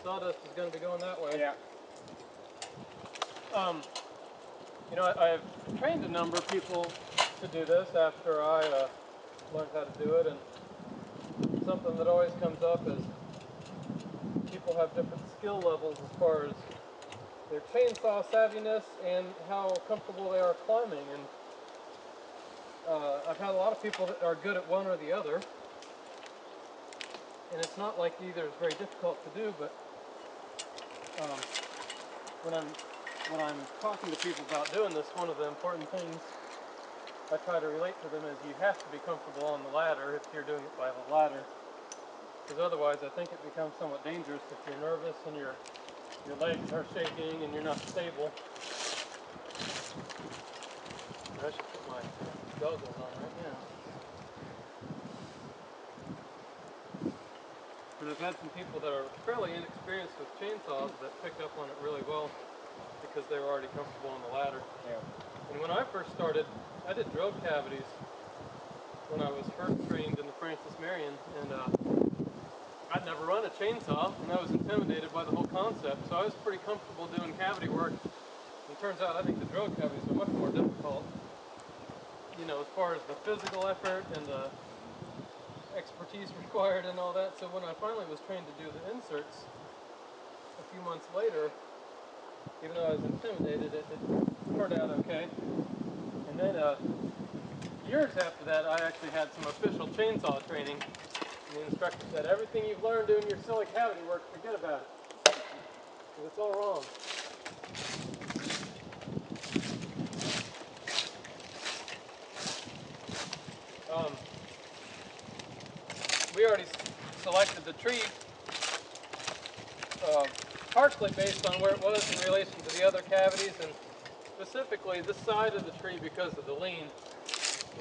sawdust is going to be going that way. Yeah. You know, I've trained a number of people to do this after I learned how to do it, and something that always comes up is people have different skill levels as far as their chainsaw savviness and how comfortable they are climbing. And I've had a lot of people that are good at one or the other, and it's not like either is very difficult to do, but when I'm talking to people about doing this, one of the important things I try to relate to them is you have to be comfortable on the ladder if you're doing it by the ladder, because otherwise I think it becomes somewhat dangerous if you're nervous and your legs are shaking and you're not stable. I should put my goggles on right now. And I've had some people that are fairly inexperienced with chainsaws that pick up on it really well because they were already comfortable on the ladder. Yeah. And when I first started, I did drill cavities when I was first trained in the Francis Marion, and I'd never run a chainsaw, and I was intimidated by the whole concept, so I was pretty comfortable doing cavity work. And it turns out I think the drill cavities are much more difficult, you know, as far as the physical effort and the expertise required and all that. So when I finally was trained to do the inserts a few months later, even though I was intimidated, it turned out okay. And then years after that, I actually had some official chainsaw training. And the instructor said, everything you've learned doing your silly cavity work, forget about it. Because it's all wrong. We already selected the tree partially based on where it was in relation to the other cavities, and specifically this side of the tree because of the lean.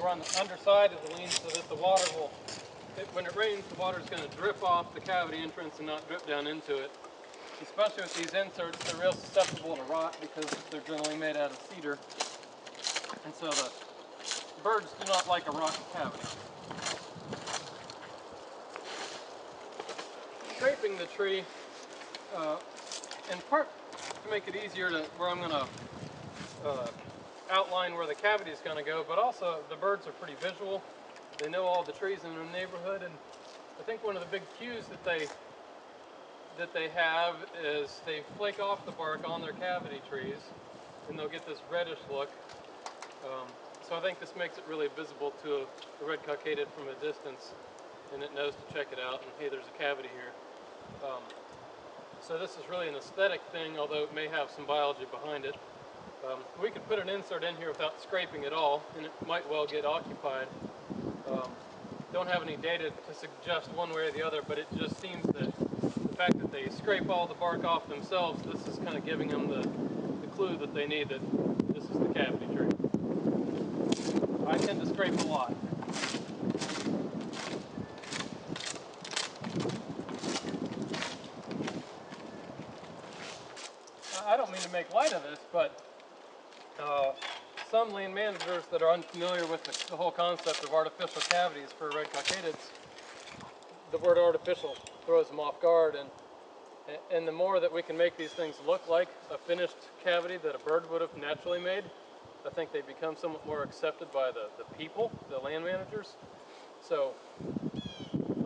We're on the underside of the lean so that the water will, when it rains, the water is going to drip off the cavity entrance and not drip down into it. Especially with these inserts, they're real susceptible to rot because they're generally made out of cedar. And so the birds do not like a rocky cavity. Scraping the tree, in part to make it easier to where I'm going to outline where the cavity is going to go, but also the birds are pretty visual. They know all the trees in the neighborhood, and I think one of the big cues that they have is they flake off the bark on their cavity trees, and they'll get this reddish look. So I think this makes it really visible to a red cockaded from a distance, and it knows to check it out, and hey, there's a cavity here. So this is really an aesthetic thing, although it may have some biology behind it. We could put an insert in here without scraping at all, and it might well get occupied. Don't have any data to suggest one way or the other, but it just seems that the fact that they scrape all the bark off themselves, this is kind of giving them the clue that they need that this is the cavity tree. I tend to scrape a lot. I don't mean to make light of this, but some land managers that are unfamiliar with the whole concept of artificial cavities for red cockadids, the word artificial throws them off guard, and the more that we can make these things look like a finished cavity that a bird would have naturally made, I think they become somewhat more accepted by the people, the land managers. So,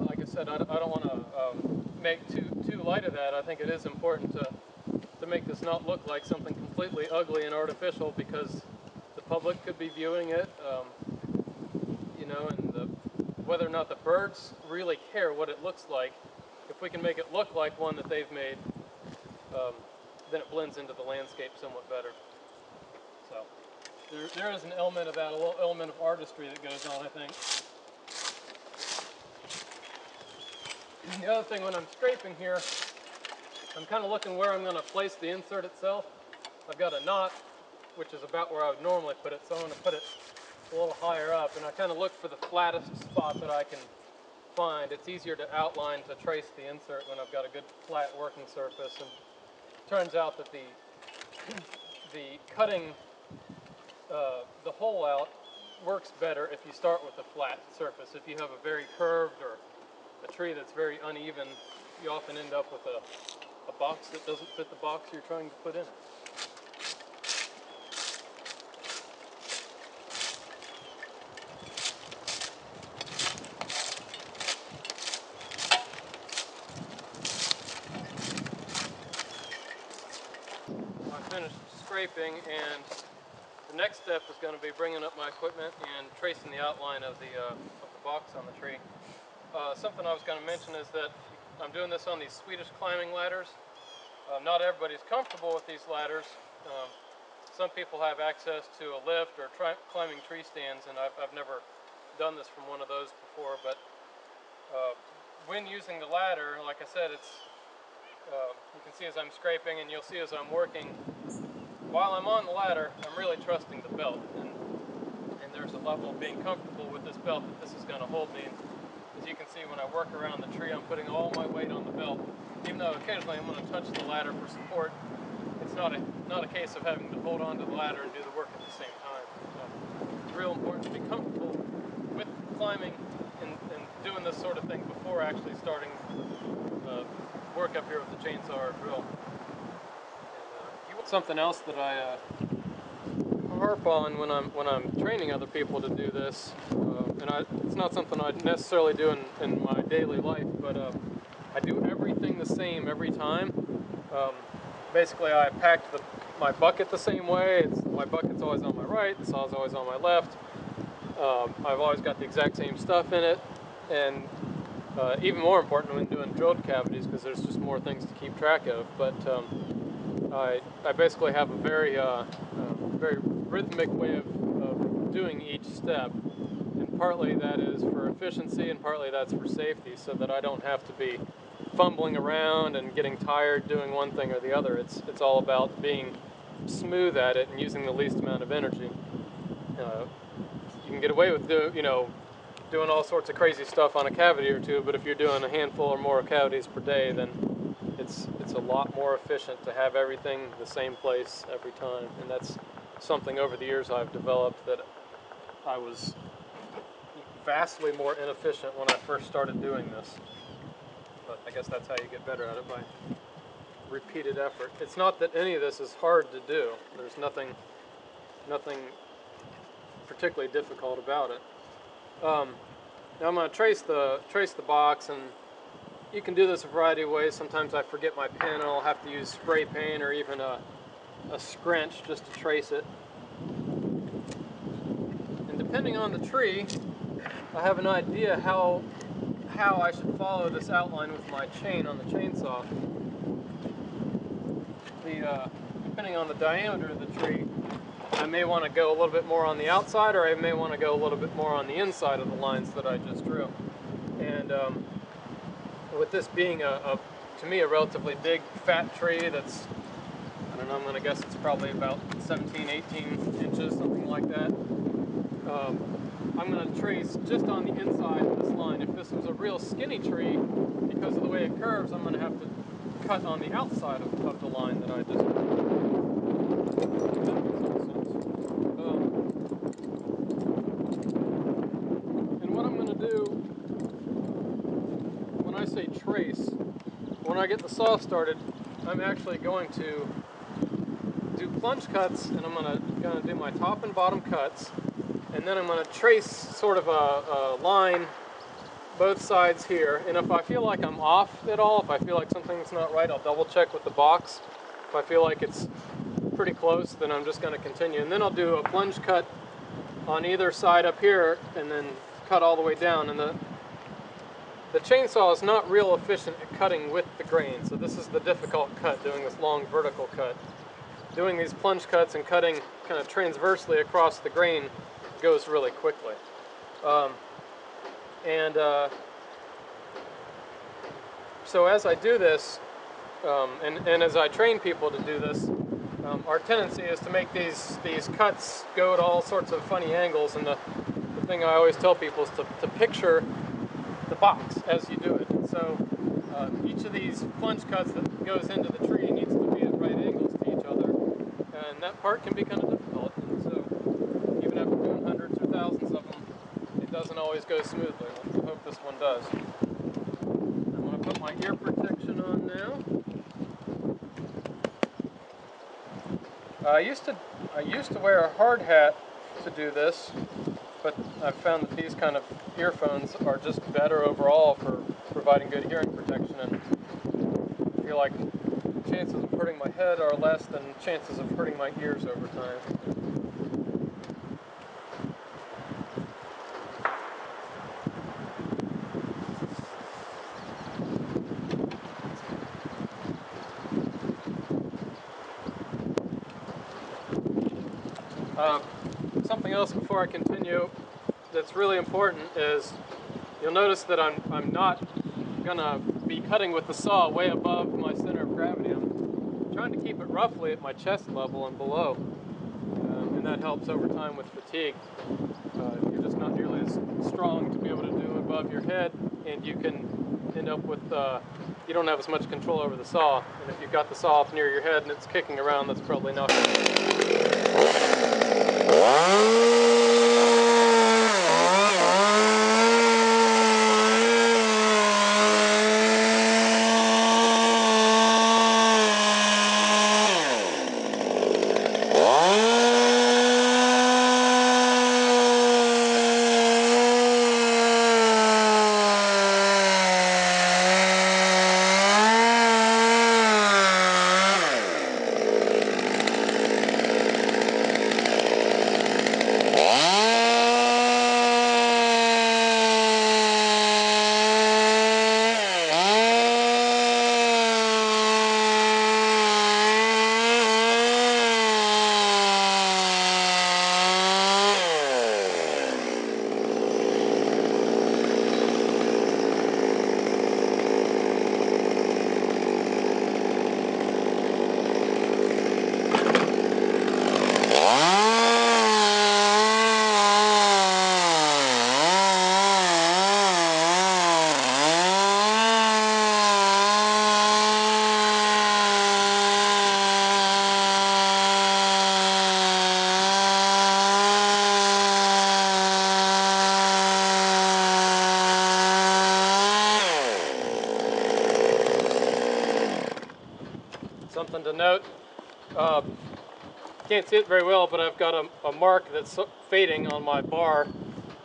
like I said, I don't want to make too light of that. I think it is important to make this not look like something completely ugly and artificial, because the public could be viewing it, you know, and whether or not the birds really care what it looks like. If we can make it look like one that they've made, then it blends into the landscape somewhat better. So there is an element of that, a little element of artistry that goes on, I think. And the other thing, when I'm scraping here, I'm kind of looking where I'm going to place the insert itself. I've got a knot, which is about where I would normally put it, so I'm going to put it a little higher up, and I kind of look for the flattest spot that I can find. It's easier to outline, to trace the insert when I've got a good flat working surface, and it turns out that the cutting the hole out works better if you start with a flat surface. If you have a very curved or a tree that's very uneven, you often end up with a a box that doesn't fit the box you're trying to put in it. I finished scraping, and the next step is going to be bringing up my equipment and tracing the outline of the box on the tree. Something I was going to mention is that I'm doing this on these Swedish climbing ladders. Not everybody's comfortable with these ladders. Some people have access to a lift or climbing tree stands, and I've never done this from one of those before. But when using the ladder, like I said, you can see as I'm scraping, and you'll see as I'm working. While I'm on the ladder, I'm really trusting the belt, and there's a level of being comfortable with this belt that this is going to hold me. As you can see, when I work around the tree, I'm putting all my weight on the belt. Even though occasionally I'm going to touch the ladder for support, it's not a case of having to hold on to the ladder and do the work at the same time. So it's real important to be comfortable with climbing and doing this sort of thing before actually starting work up here with the chainsaw or drill. Something else that I harp on when I'm training other people to do this, it's not something I necessarily do in my daily life, but I do everything the same every time. Basically, I packed my bucket the same way. My bucket's always on my right, the saw's always on my left. I've always got the exact same stuff in it, and even more important when doing drilled cavities, because there's just more things to keep track of. But I basically have a very rhythmic way of doing each step, and partly that is for efficiency and partly that's for safety, so that I don't have to be fumbling around and getting tired doing one thing or the other. It's all about being smooth at it and using the least amount of energy. You can get away with doing all sorts of crazy stuff on a cavity or two, but if you're doing a handful or more cavities per day, then it's a lot more efficient to have everything the same place every time. And that's something over the years I've developed, that I was vastly more inefficient when I first started doing this. But I guess that's how you get better at it, by repeated effort. It's not that any of this is hard to do. There's nothing particularly difficult about it. Now I'm going to trace the box, and you can do this a variety of ways. Sometimes I forget my pen and I'll have to use spray paint or even a scrunch just to trace it. And depending on the tree, I have an idea how I should follow this outline with my chain on the chainsaw. Depending on the diameter of the tree, I may want to go a little bit more on the outside, or I may want to go a little bit more on the inside of the lines that I just drew. And with this being to me a relatively big fat tree that's, I don't know, I'm going to guess it's probably about 17, 18 inches, something like that. I'm going to trace just on the inside of this line. If this was a real skinny tree, because of the way it curves, I'm going to have to cut on the outside of the line that I just drew. And what I'm going to do when I say trace, when I get the saw started, I'm actually going to do plunge cuts, and I'm going to do my top and bottom cuts, and then I'm going to trace sort of a line both sides here. And if I feel like I'm off at all, if I feel like something's not right, I'll double check with the box. If I feel like it's pretty close, then I'm just going to continue. And then I'll do a plunge cut on either side up here, and then cut all the way down. And the chainsaw is not real efficient at cutting with the grain, so this is the difficult cut, doing this long vertical cut. Doing these plunge cuts and cutting kind of transversely across the grain goes really quickly. So as I do this, and as I train people to do this, our tendency is to make these cuts go at all sorts of funny angles, and the thing I always tell people is to picture the box as you do it. So each of these plunge cuts that goes into the tree needs to be at right angles to each other, and that part can be kind of difficult. And so even after doing hundreds or thousands of them, it doesn't always go smoothly. I hope this one does. I'm going to put my ear protection on now. I used to wear a hard hat to do this, but I've found that these kind of earphones are just better overall for providing good hearing protection, and I feel like chances of hurting my head are less than chances of hurting my ears over time. Something else before I continue that's really important is you'll notice that I'm not gonna be cutting with the saw way above my center of gravity. I'm trying to keep it roughly at my chest level and below, and that helps over time with fatigue. You're just not nearly as strong to be able to do above your head, and you can end up with you don't have as much control over the saw. And if you've got the saw up near your head and it's kicking around, that's probably not good. Something to note, can't see it very well, but I've got a mark that's fading on my bar,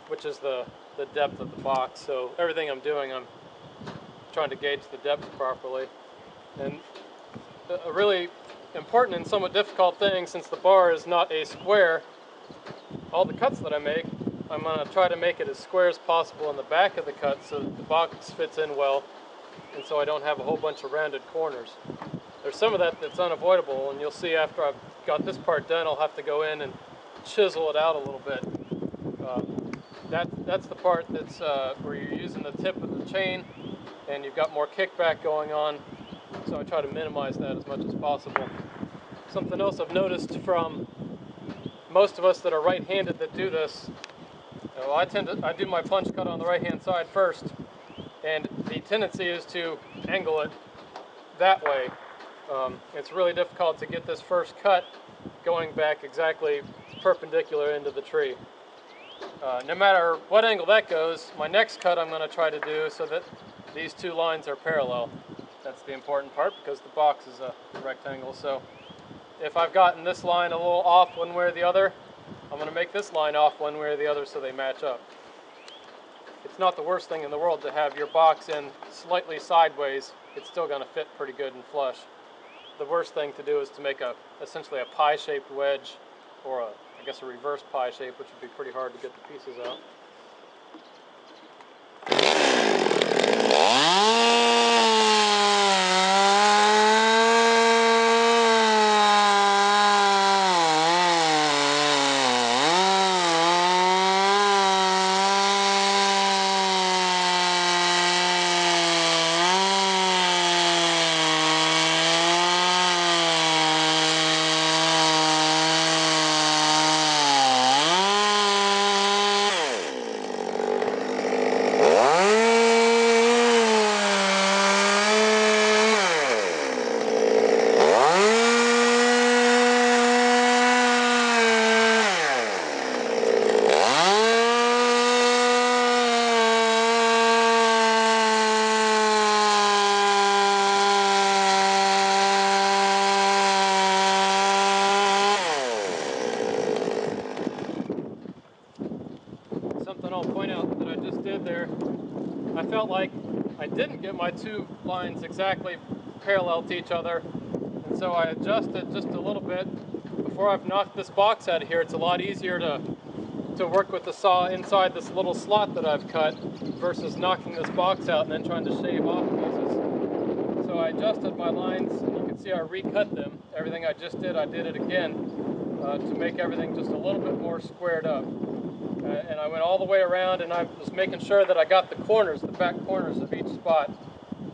which is the depth of the box. So everything I'm doing, I'm trying to gauge the depth properly. And a really important and somewhat difficult thing, since the bar is not a square, all the cuts that I make, I'm going to try to make it as square as possible in the back of the cut so that the box fits in well, and so I don't have a whole bunch of rounded corners. There's some of that that's unavoidable, and you'll see after I've got this part done, I'll have to go in and chisel it out a little bit. That's the part that's where you're using the tip of the chain, and you've got more kickback going on, so I try to minimize that as much as possible. Something else I've noticed from most of us that are right-handed that do this, I do my plunge cut on the right-hand side first, and the tendency is to angle it that way. It's really difficult to get this first cut going back exactly perpendicular into the tree. No matter what angle that goes, my next cut I'm going to try to do so that these two lines are parallel. That's the important part because the box is a rectangle. So if I've gotten this line a little off one way or the other, I'm going to make this line off one way or the other so they match up. It's not the worst thing in the world to have your box in slightly sideways. It's still going to fit pretty good and flush. The worst thing to do is to make essentially a pie-shaped wedge, or I guess a reverse pie shape, which would be pretty hard to get the pieces out. I'll point out that I just did there, I felt like I didn't get my two lines exactly parallel to each other, and so I adjusted just a little bit. Before I've knocked this box out of here, it's a lot easier to work with the saw inside this little slot that I've cut versus knocking this box out and then trying to shave off pieces. So I adjusted my lines, and you can see I recut them. Everything I just did, I did it again to make everything just a little bit more squared up. And I went all the way around, and I was making sure that I got the corners, the back corners of each spot.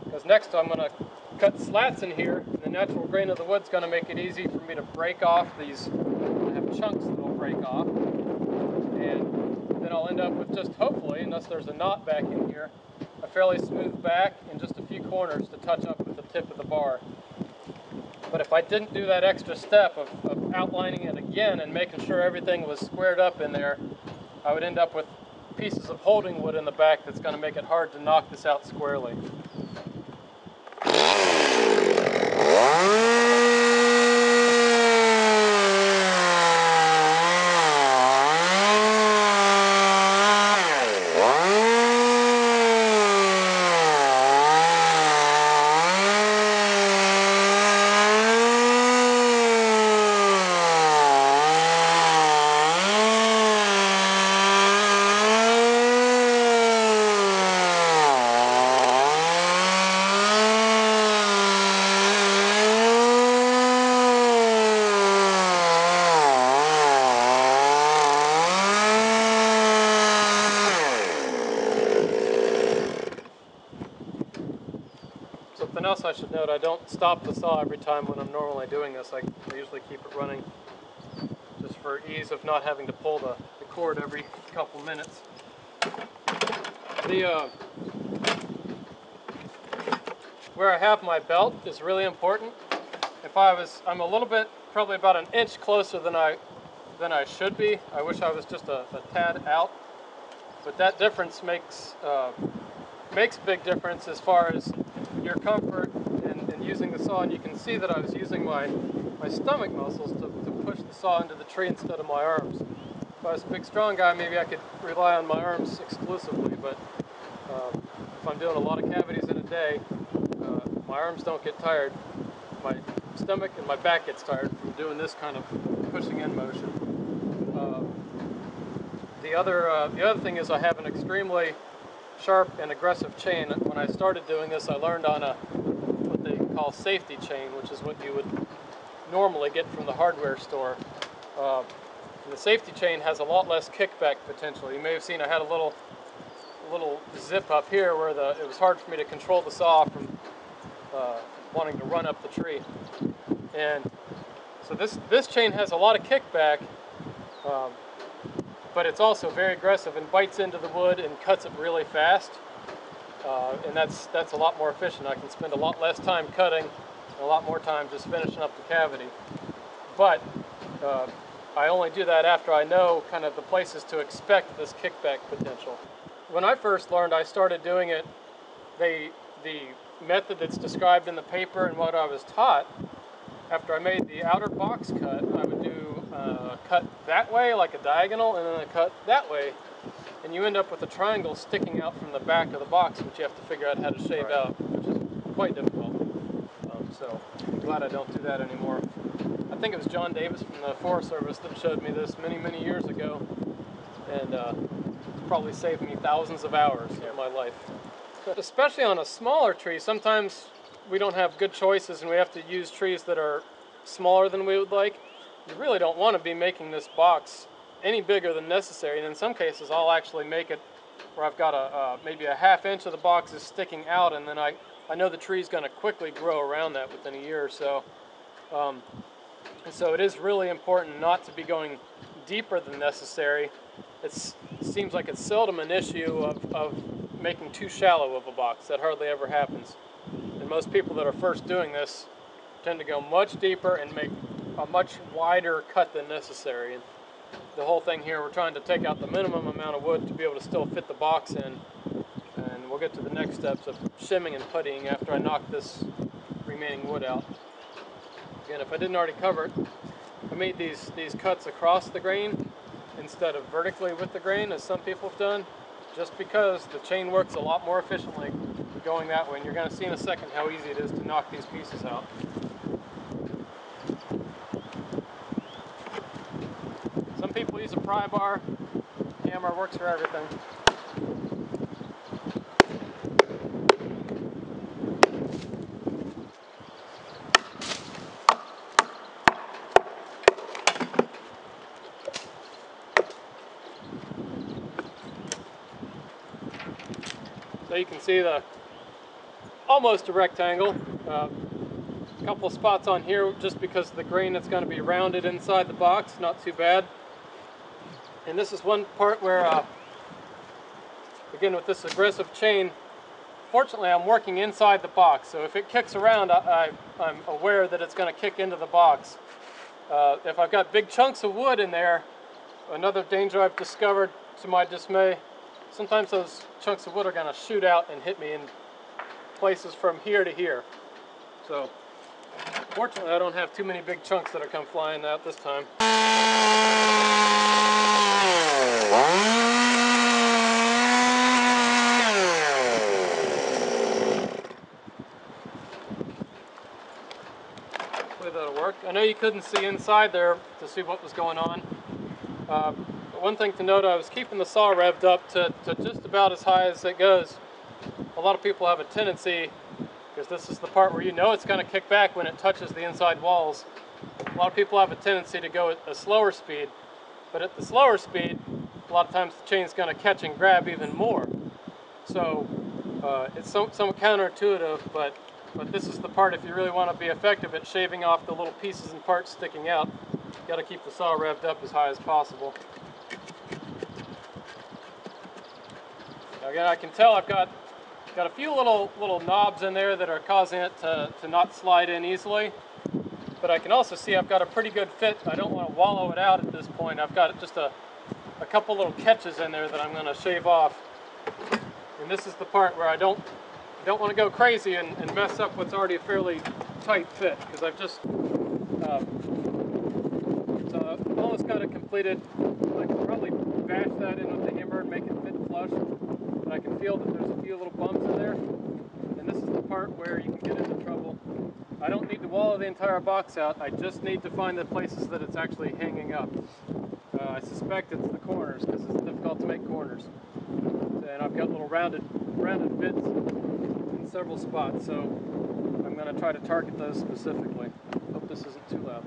Because next I'm going to cut slats in here, and the natural grain of the wood's going to make it easy for me to break off these. I have chunks that will break off. And then I'll end up with just, hopefully, unless there's a knot back in here, a fairly smooth back and just a few corners to touch up with the tip of the bar. But if I didn't do that extra step of outlining it again and making sure everything was squared up in there, I would end up with pieces of holding wood in the back that's going to make it hard to knock this out squarely. Something else I should note, I don't stop the saw every time when I'm normally doing this. I usually keep it running just for ease of not having to pull the cord every couple minutes. Where I have my belt is really important. I'm a little bit, probably about an inch closer than I should be. I wish I was just a tad out, but that difference makes a big difference as far as your comfort in using the saw. And you can see that I was using my stomach muscles to push the saw into the tree instead of my arms. If I was a big strong guy, maybe I could rely on my arms exclusively, but if I'm doing a lot of cavities in a day, my arms don't get tired. My stomach and my back gets tired from doing this kind of pushing in motion. The other thing is I have an extremely sharp and aggressive chain. When I started doing this, I learned on what they call safety chain, which is what you would normally get from the hardware store. And the safety chain has a lot less kickback potential. You may have seen I had a little zip up here where it was hard for me to control the saw from wanting to run up the tree. And so this chain has a lot of kickback, but it's also very aggressive and bites into the wood and cuts it really fast. And that's a lot more efficient. I can spend a lot less time cutting and a lot more time just finishing up the cavity. But I only do that after I know kind of the places to expect this kickback potential. When I first learned, I started doing it the method that's described in the paper and what I was taught. After I made the outer box cut, I would do a cut that way, like a diagonal, and then a cut that way. And you end up with a triangle sticking out from the back of the box, which you have to figure out how to shave out, which is quite difficult. So I'm glad I don't do that anymore. I think it was John Davis from the Forest Service that showed me this many, many years ago. And it's probably saved me thousands of hours of my life. But especially on a smaller tree, sometimes we don't have good choices and we have to use trees that are smaller than we would like. You really don't want to be making this box any bigger than necessary, and in some cases I'll actually make it where I've got maybe a ½ inch of the box is sticking out, and then I know the tree's going to quickly grow around that within a year or so. And so it is really important not to be going deeper than necessary. It seems like it's seldom an issue of making too shallow of a box. That hardly ever happens. And most people that are first doing this tend to go much deeper and make a much wider cut than necessary. And the whole thing here, we're trying to take out the minimum amount of wood to be able to still fit the box in. And we'll get to the next steps of shimming and puttying after I knock this remaining wood out. Again, if I didn't already cover it, I made these cuts across the grain instead of vertically with the grain, as some people have done, just because the chain works a lot more efficiently going that way, and you're going to see in a second how easy it is to knock these pieces out. Some people use a pry bar. Hammer works for everything. So you can see almost a rectangle. A couple of spots on here just because of the grain that's going to be rounded inside the box, not too bad. And this is one part where, again with this aggressive chain, fortunately I'm working inside the box, so if it kicks around I'm aware that it's going to kick into the box. If I've got big chunks of wood in there, another danger I've discovered to my dismay, sometimes those chunks of wood are going to shoot out and hit me in places from here to here. So, fortunately I don't have too many big chunks that are come flying out this time. Hopefully that'll work. I know you couldn't see inside there to see what was going on. But one thing to note, I was keeping the saw revved up to just about as high as it goes. A lot of people have a tendency, because this is the part where you know it's going to kick back when it touches the inside walls. A lot of people have a tendency to go at a slower speed, but at the slower speed, a lot of times the chain's going to catch and grab even more. So it's somewhat counterintuitive, but this is the part, if you really want to be effective at shaving off the little pieces and parts sticking out, you've got to keep the saw revved up as high as possible. Now again, I can tell I've got a few little knobs in there that are causing it to not slide in easily. But I can also see I've got a pretty good fit. I don't want to wallow it out at this point. I've got just a couple little catches in there that I'm going to shave off. And this is the part where I don't want to go crazy and mess up what's already a fairly tight fit, because I've just so I've almost got it completed. I can probably bash that in with the hammer and make it fit flush. But I can feel that there's a few little bumps in there. And this is the part where you can get into trouble. I don't need to wallow the entire box out. I just need to find the places that it's actually hanging up. I suspect it's the corners, because it's difficult to make corners. And I've got little rounded bits in several spots, so I'm going to try to target those specifically. Hope this isn't too loud.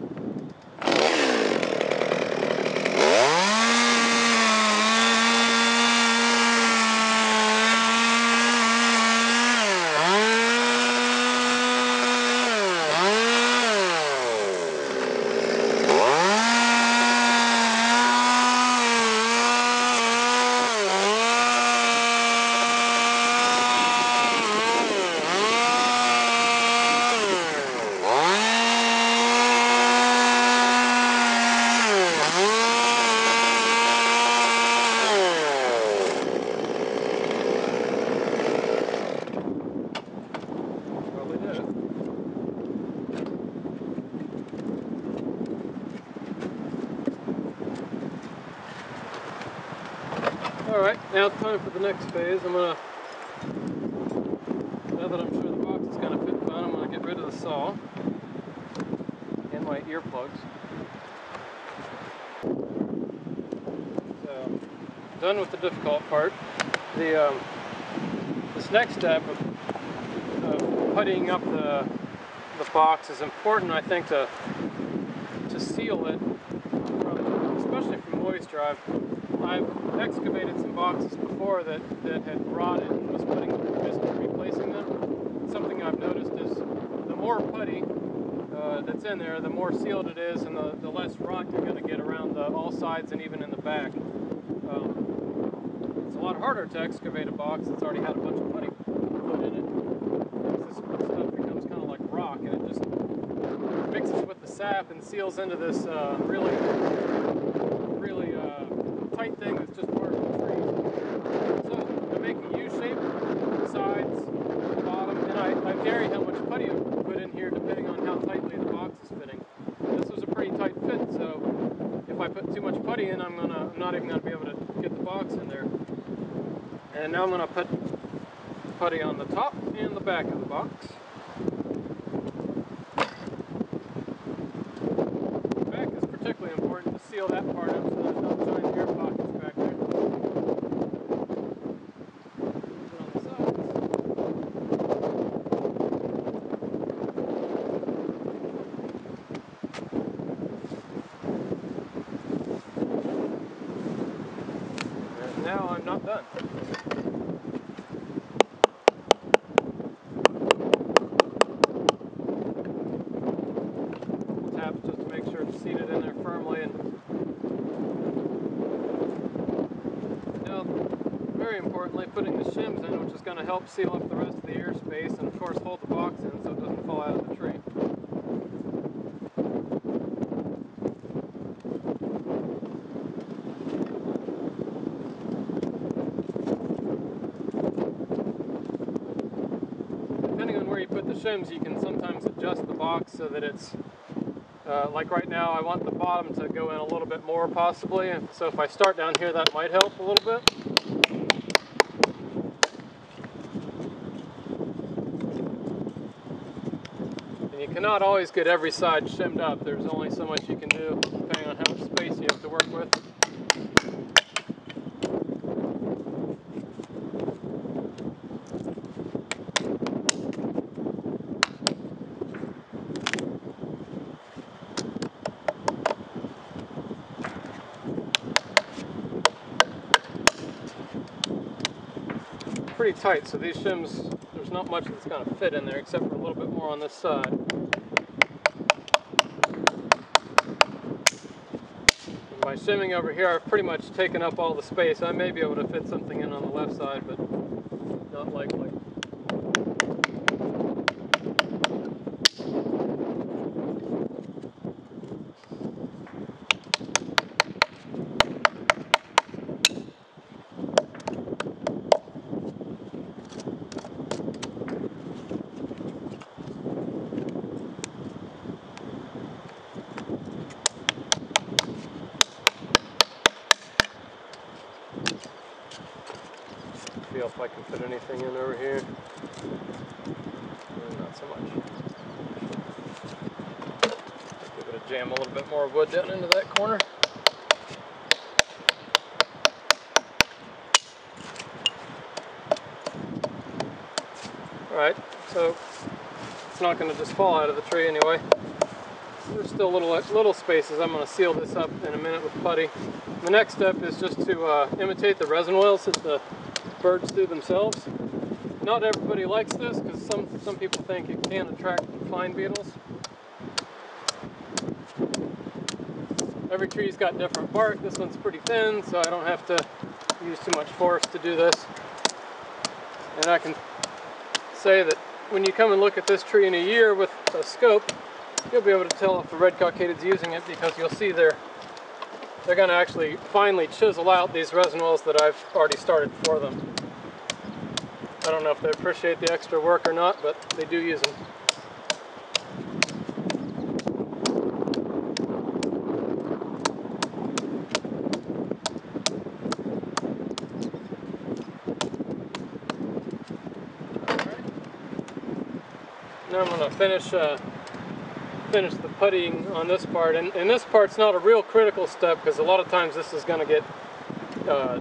Alright, now it's time for the next phase. Now that I'm sure the box is going to fit fine, I'm going to get rid of the saw and my earplugs. So, done with the difficult part. This next step of puttying up the box is important, I think, to seal it, especially from moisture. I've excavated some boxes before that had rotted and was putting mist and replacing them. Something I've noticed is the more putty that's in there, the more sealed it is, and the less rot you're going to get around all sides and even in the back. It's a lot harder to excavate a box that's already had a bunch of putty put in it. This stuff becomes kind of like rock, and it just mixes with the sap and seals into this really tight thing that's just hard to retrieve. So I make a U-shape, sides, bottom, and I vary how much putty I put in here depending on how tightly the box is fitting. This was a pretty tight fit, so if I put too much putty in, I'm not And now I'm going to put putty on the top and the back of the box. The back is particularly important to seal that part up so there's no giant air pockets back there. Put on the sides. And now I'm not done. Just to make sure it's seated in there firmly. And now, very importantly, putting the shims in, which is going to help seal up the rest of the airspace and of course hold the box in so it doesn't fall out of the tree. Depending on where you put the shims, you can sometimes adjust the box so that it's like right now, I want the bottom to go in a little bit more possibly, and so if I start down here, that might help a little bit. And you cannot always get every side shimmed up. There's only so much you can do depending on how much space you have to work with. Pretty tight, so these shims, there's not much that's going to fit in there except for a little bit more on this side. And by shimming over here, I've pretty much taken up all the space. I may be able to fit something in on the left side, but not likely. Feel if I can fit anything in over here. Not so much. Give it a jam a little bit more wood down into that corner. Alright, so it's not going to just fall out of the tree anyway. There's still little spaces. I'm going to seal this up in a minute with putty. The next step is just to imitate the resin wells that the birds do themselves. Not everybody likes this because some people think it can attract fine beetles. Every tree's got different bark. This one's pretty thin, so I don't have to use too much force to do this. And I can say that when you come and look at this tree in a year with a scope, you'll be able to tell if the red cockated's using it because you'll see they're going to actually finally chisel out these resin wells that I've already started for them. I don't know if they appreciate the extra work or not, but they do use them. Now I'm going to finish the puttying on this part, and this part's not a real critical step because a lot of times this is going to get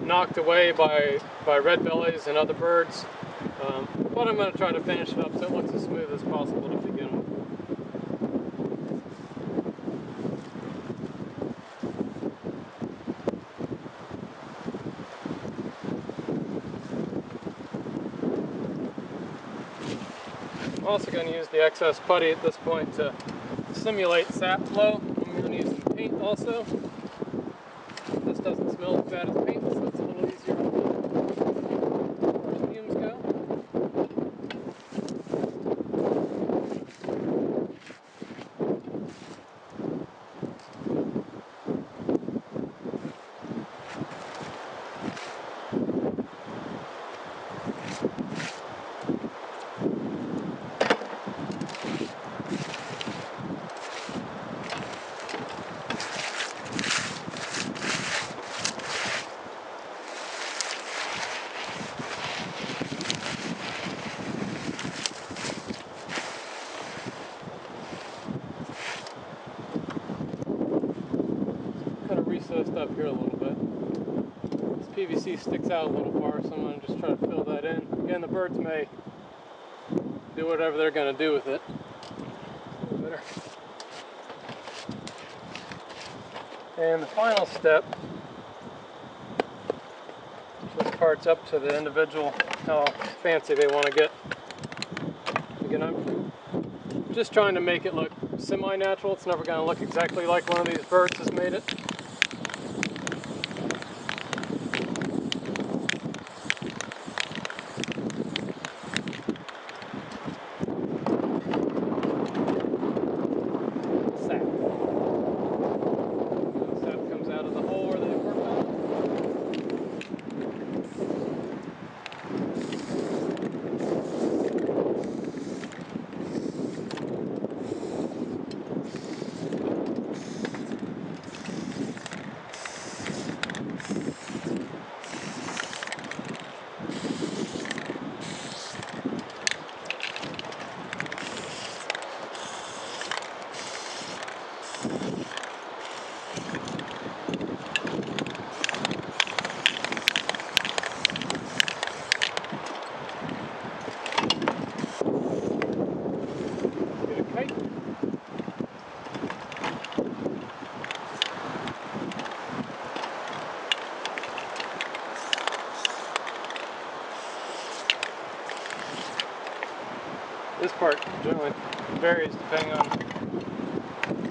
knocked away by red bellies and other birds, but I'm going to try to finish it up so it looks as smooth as possible to begin with. I'm also going to use the excess putty at this point to simulate sap flow. I'm going to use some paint also. This doesn't smell as bad as paint, so it's a little easier as far as fumes go. up here a little bit. This PVC sticks out a little far, so I'm going to just try to fill that in. Again, the birds may do whatever they're going to do with it. A little better. And the final step, this part's up to the individual how fancy they want to get. Again, I'm just trying to make it look semi-natural. It's never going to look exactly like one of these birds has made it. Sap. The sap comes out of the hole where they worked on. Get a kite. This part generally varies depending on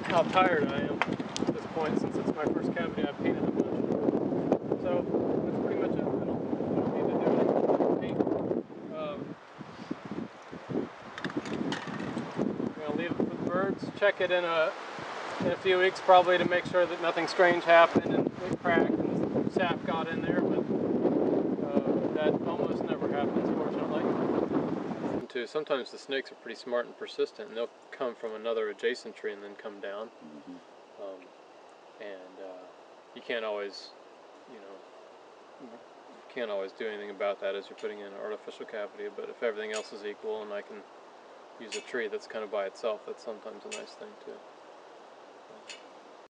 how tired I am at this point, since it's my first cavity I've painted a bunch. So that's pretty much it. I don't need to do anything. I'm going to leave it for the birds, check it in a few weeks probably to make sure that nothing strange happened and it cracked and the sap got in there, but that almost never happens, fortunately. Too. Sometimes the snakes are pretty smart and persistent, and they'll come from another adjacent tree and then come down. You can't always, do anything about that as you're putting in an artificial cavity. But if everything else is equal and I can use a tree that's kind of by itself, that's sometimes a nice thing too.